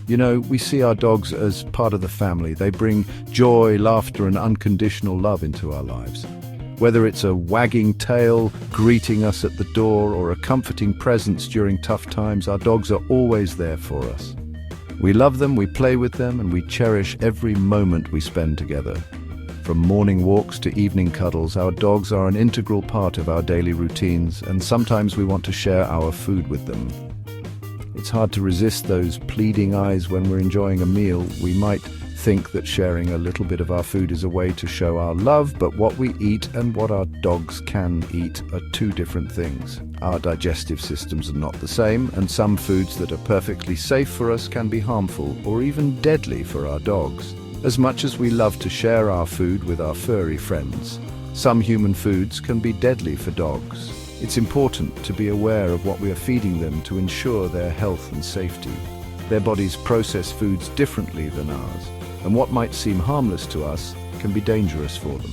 You know, we see our dogs as part of the family. They bring joy, laughter, and unconditional love into our lives. Whether it's a wagging tail greeting us at the door or a comforting presence during tough times, our dogs are always there for us. We love them, we play with them, and we cherish every moment we spend together. From morning walks to evening cuddles, our dogs are an integral part of our daily routines, and sometimes we want to share our food with them. It's hard to resist those pleading eyes when we're enjoying a meal. We might think that sharing a little bit of our food is a way to show our love, but what we eat and what our dogs can eat are two different things. Our digestive systems are not the same, and some foods that are perfectly safe for us can be harmful or even deadly for our dogs. As much as we love to share our food with our furry friends, some human foods can be deadly for dogs. It's important to be aware of what we are feeding them to ensure their health and safety. Their bodies process foods differently than ours, and what might seem harmless to us can be dangerous for them.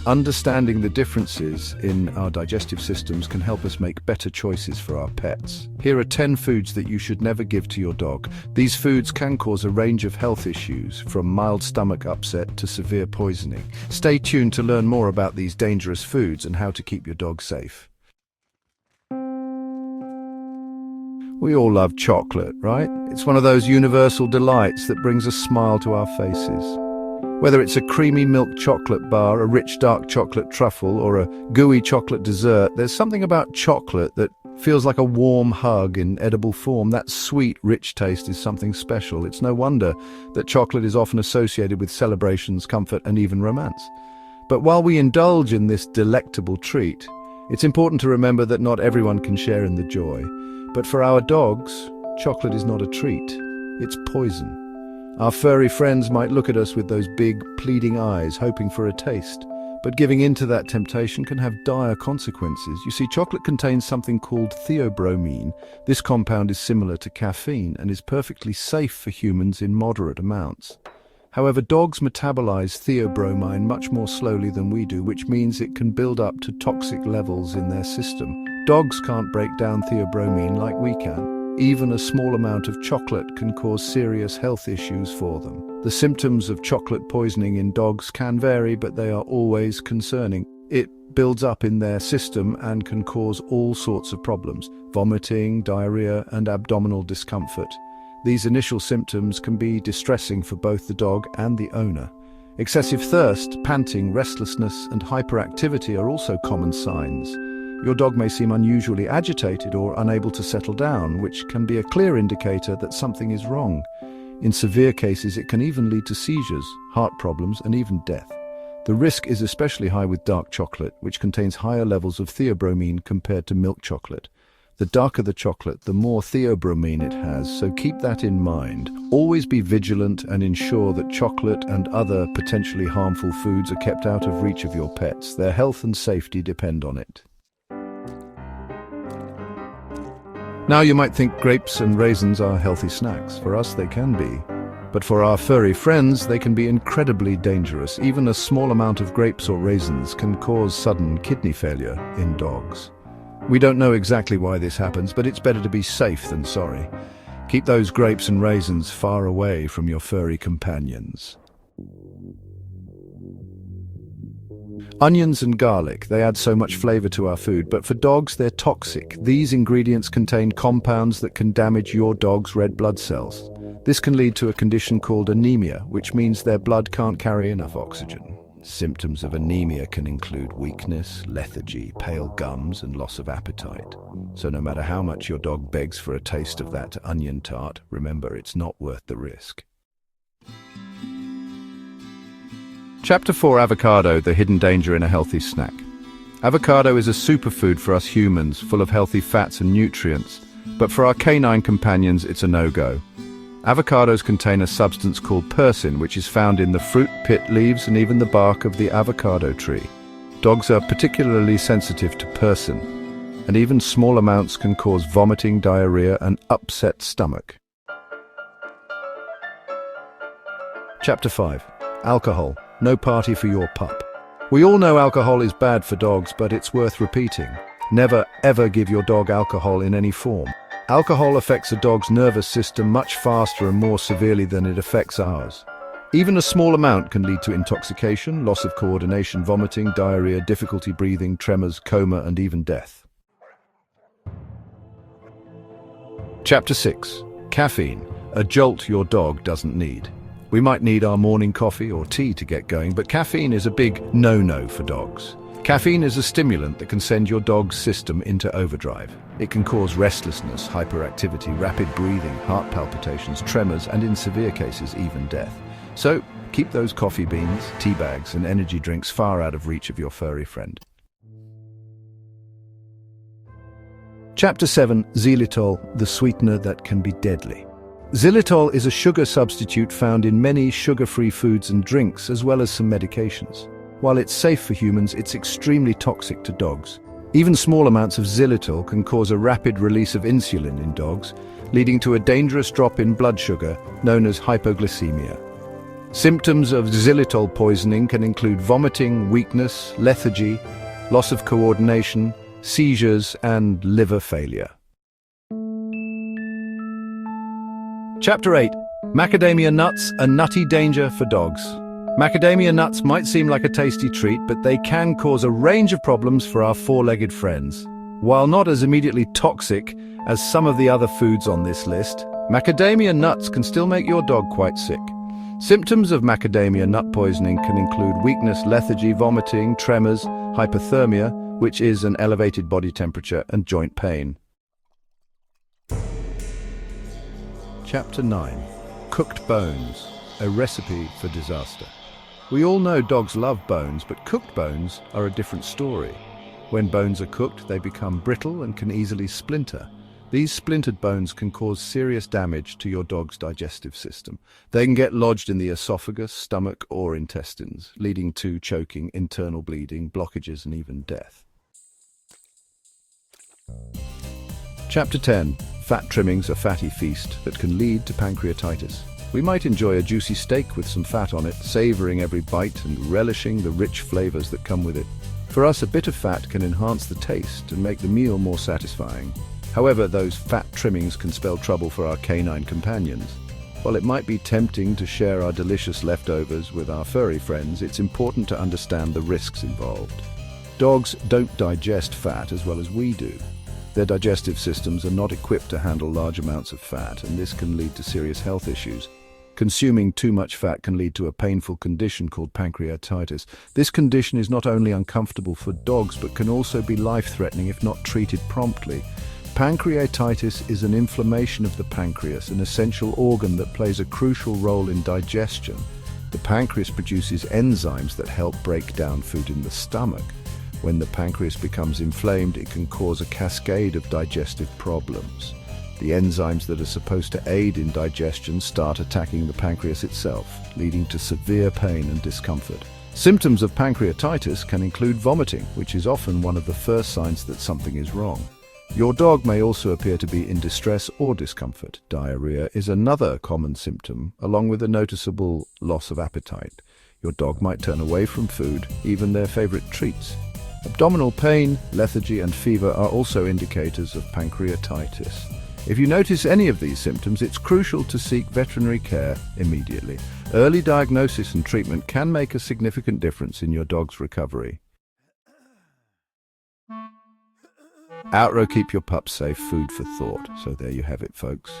Understanding the differences in our digestive systems can help us make better choices for our pets. Here are 10 foods that you should never give to your dog. These foods can cause a range of health issues, from mild stomach upset to severe poisoning. Stay tuned to learn more about these dangerous foods and how to keep your dog safe. We all love chocolate, right? It's one of those universal delights that brings a smile to our faces. Whether it's a creamy milk chocolate bar, a rich dark chocolate truffle, or a gooey chocolate dessert, there's something about chocolate that feels like a warm hug in edible form. That sweet, rich taste is something special. It's no wonder that chocolate is often associated with celebrations, comfort, and even romance. But while we indulge in this delectable treat, it's important to remember that not everyone can share in the joy. But for our dogs, chocolate is not a treat, it's poison. Our furry friends might look at us with those big, pleading eyes, hoping for a taste. But giving in to that temptation can have dire consequences. You see, chocolate contains something called theobromine. This compound is similar to caffeine and is perfectly safe for humans in moderate amounts. However, dogs metabolize theobromine much more slowly than we do, which means it can build up to toxic levels in their system. Dogs can't break down theobromine like we can. Even a small amount of chocolate can cause serious health issues for them. The symptoms of chocolate poisoning in dogs can vary, but they are always concerning. It builds up in their system and can cause all sorts of problems: vomiting, diarrhea, and abdominal discomfort. These initial symptoms can be distressing for both the dog and the owner. Excessive thirst, panting, restlessness, and hyperactivity are also common signs. Your dog may seem unusually agitated or unable to settle down, which can be a clear indicator that something is wrong. In severe cases, it can even lead to seizures, heart problems, and even death. The risk is especially high with dark chocolate, which contains higher levels of theobromine compared to milk chocolate. The darker the chocolate, the more theobromine it has, so keep that in mind. Always be vigilant and ensure that chocolate and other potentially harmful foods are kept out of reach of your pets. Their health and safety depend on it. Now you might think grapes and raisins are healthy snacks. For us, they can be. But for our furry friends, they can be incredibly dangerous. Even a small amount of grapes or raisins can cause sudden kidney failure in dogs. We don't know exactly why this happens, but it's better to be safe than sorry. Keep those grapes and raisins far away from your furry companions. Onions and garlic, they add so much flavor to our food, but for dogs, they're toxic. These ingredients contain compounds that can damage your dog's red blood cells. This can lead to a condition called anemia, which means their blood can't carry enough oxygen. Symptoms of anemia can include weakness, lethargy, pale gums, and loss of appetite. So no matter how much your dog begs for a taste of that onion tart, remember, it's not worth the risk. Chapter 4: Avocado, the hidden danger in a healthy snack. Avocado is a superfood for us humans, full of healthy fats and nutrients, but for our canine companions, it's a no-go. Avocados contain a substance called persin, which is found in the fruit, pit, leaves, and even the bark of the avocado tree. Dogs are particularly sensitive to persin, and even small amounts can cause vomiting, diarrhea, and upset stomach. Chapter 5: Alcohol. No party for your pup. We all know alcohol is bad for dogs, but it's worth repeating. Never, ever give your dog alcohol in any form. Alcohol affects a dog's nervous system much faster and more severely than it affects ours. Even a small amount can lead to intoxication, loss of coordination, vomiting, diarrhea, difficulty breathing, tremors, coma, and even death. Chapter 6. Caffeine, a jolt your dog doesn't need. We might need our morning coffee or tea to get going, but caffeine is a big no-no for dogs. Caffeine is a stimulant that can send your dog's system into overdrive. It can cause restlessness, hyperactivity, rapid breathing, heart palpitations, tremors, and in severe cases, even death. So, keep those coffee beans, tea bags, and energy drinks far out of reach of your furry friend. Chapter 7. Xylitol, the sweetener that can be deadly. Xylitol is a sugar substitute found in many sugar-free foods and drinks, as well as some medications. While it's safe for humans, it's extremely toxic to dogs. Even small amounts of xylitol can cause a rapid release of insulin in dogs, leading to a dangerous drop in blood sugar known as hypoglycemia. Symptoms of xylitol poisoning can include vomiting, weakness, lethargy, loss of coordination, seizures, and liver failure. Chapter 8. Macadamia nuts, a nutty danger for dogs. Macadamia nuts might seem like a tasty treat, but they can cause a range of problems for our four-legged friends. While not as immediately toxic as some of the other foods on this list, macadamia nuts can still make your dog quite sick. Symptoms of macadamia nut poisoning can include weakness, lethargy, vomiting, tremors, hypothermia, which is an elevated body temperature, and joint pain. Chapter 9. Cooked bones, a recipe for disaster. We all know dogs love bones, but cooked bones are a different story. When bones are cooked, they become brittle and can easily splinter. These splintered bones can cause serious damage to your dog's digestive system. They can get lodged in the esophagus, stomach, or intestines, leading to choking, internal bleeding, blockages, and even death. Chapter 10. Fat trimmings, a fatty feast that can lead to pancreatitis. We might enjoy a juicy steak with some fat on it, savoring every bite and relishing the rich flavors that come with it. For us, a bit of fat can enhance the taste and make the meal more satisfying. However, those fat trimmings can spell trouble for our canine companions. While it might be tempting to share our delicious leftovers with our furry friends, it's important to understand the risks involved. Dogs don't digest fat as well as we do. Their digestive systems are not equipped to handle large amounts of fat, and this can lead to serious health issues. Consuming too much fat can lead to a painful condition called pancreatitis. This condition is not only uncomfortable for dogs, but can also be life-threatening if not treated promptly. Pancreatitis is an inflammation of the pancreas, an essential organ that plays a crucial role in digestion. The pancreas produces enzymes that help break down food in the stomach. When the pancreas becomes inflamed, it can cause a cascade of digestive problems. The enzymes that are supposed to aid in digestion start attacking the pancreas itself, leading to severe pain and discomfort. Symptoms of pancreatitis can include vomiting, which is often one of the first signs that something is wrong. Your dog may also appear to be in distress or discomfort. Diarrhea is another common symptom, along with a noticeable loss of appetite. Your dog might turn away from food, even their favorite treats. Abdominal pain, lethargy, and fever are also indicators of pancreatitis. If you notice any of these symptoms, it's crucial to seek veterinary care immediately. Early diagnosis and treatment can make a significant difference in your dog's recovery. Outrow, keep your pups safe. Food for thought. So there you have it, folks.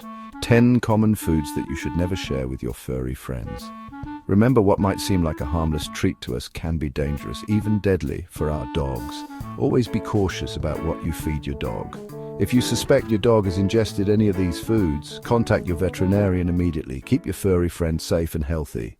10 common foods that you should never share with your furry friends. Remember, what might seem like a harmless treat to us can be dangerous, even deadly, for our dogs. Always be cautious about what you feed your dog. If you suspect your dog has ingested any of these foods, contact your veterinarian immediately. Keep your furry friend safe and healthy.